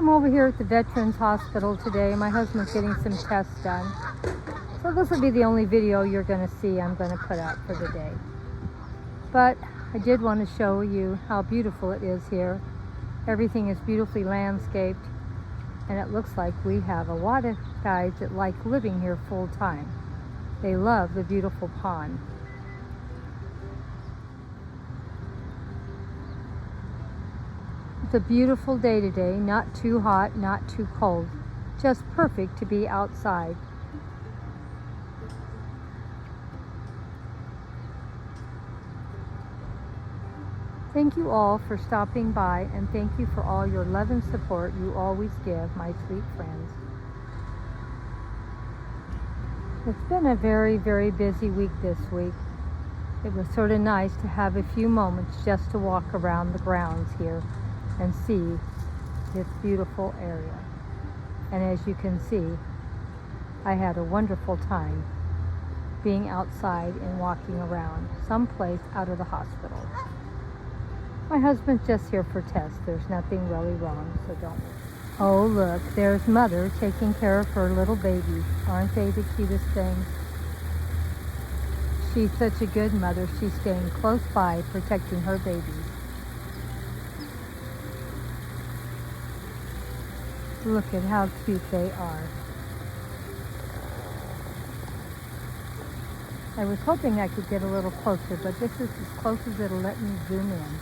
I'm over here at the Veterans Hospital today. My husband's getting some tests done. So this will be the only video you're going to see I'm going to put out for the day. But I did want to show you how beautiful it is here. Everything is beautifully landscaped, and it looks like we have a lot of guys that like living here full time. They love the beautiful pond. It's a beautiful day today, not too hot, not too cold, just perfect to be outside. Thank you all for stopping by, and thank you for all your love and support you always give, my sweet friends. It's been a very, very busy week this week. It was sort of nice to have a few moments just to walk around the grounds here and see this beautiful area. And as you can see, I had a wonderful time being outside and walking around someplace out of the hospital. My husband's just here for tests. There's nothing really wrong, so don't worry. Oh look, there's Mother taking care of her little babies. Aren't they the cutest things? She's such a good mother. She's staying close by, protecting her babies. Look at how cute they are. I was hoping I could get a little closer, but this is as close as it'll let me zoom in.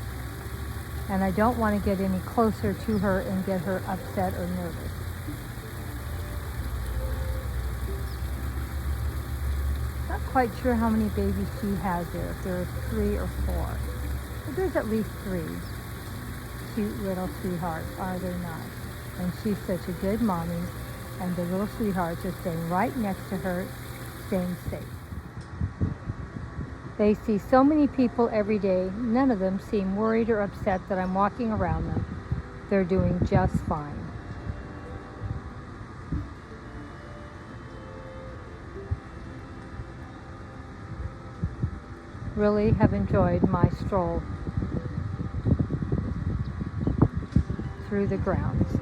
And I don't want to get any closer to her and get her upset or nervous. Not quite sure how many babies she has there, if there are 3 or 4. But there's at least 3. Cute little sweethearts, are they not? And she's such a good mommy, and the little sweethearts are staying right next to her, staying safe. They see so many people every day. None of them seem worried or upset that I'm walking around them. They're doing just fine. Really have enjoyed my stroll through the grounds.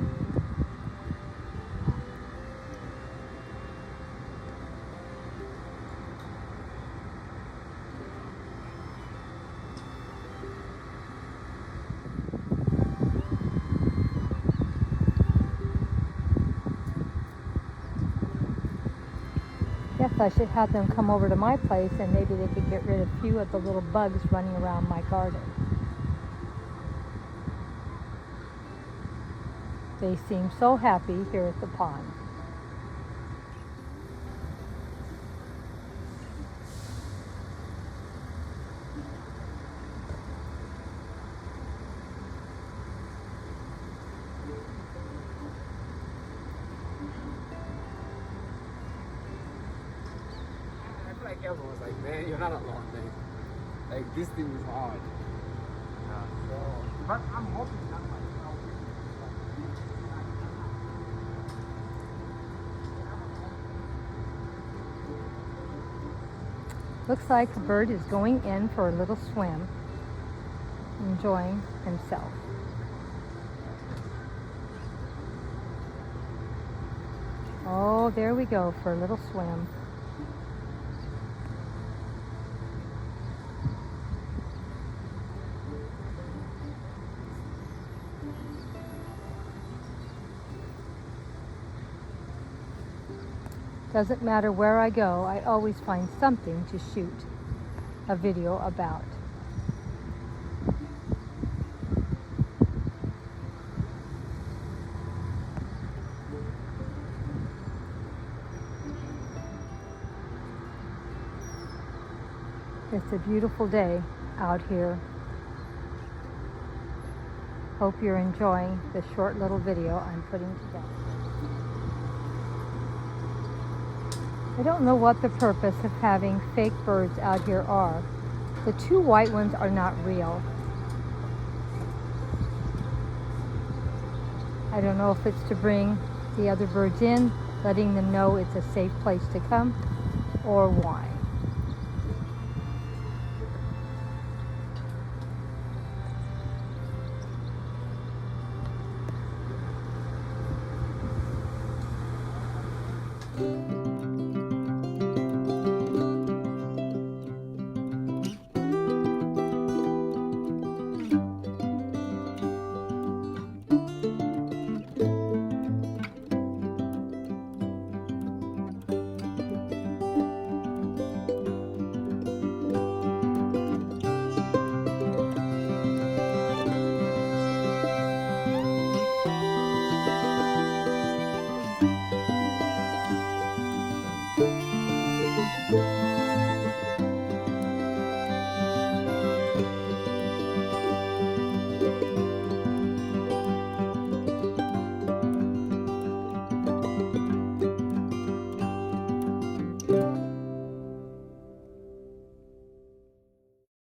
Yes, I should have them come over to my place, and maybe they could get rid of a few of the little bugs running around my garden. They seem so happy here at the pond. Like everyone was like, man, you're not alone, man. Like, this thing is hard. But I'm hoping not myself. Looks like the bird is going in for a little swim, enjoying himself. Oh, there we go for a little swim. Doesn't matter where I go, I always find something to shoot a video about. It's a beautiful day out here. Hope you're enjoying the short little video I'm putting together. I don't know what the purpose of having fake birds out here are. The 2 white ones are not real. I don't know if it's to bring the other birds in, letting them know it's a safe place to come, or why. Bye.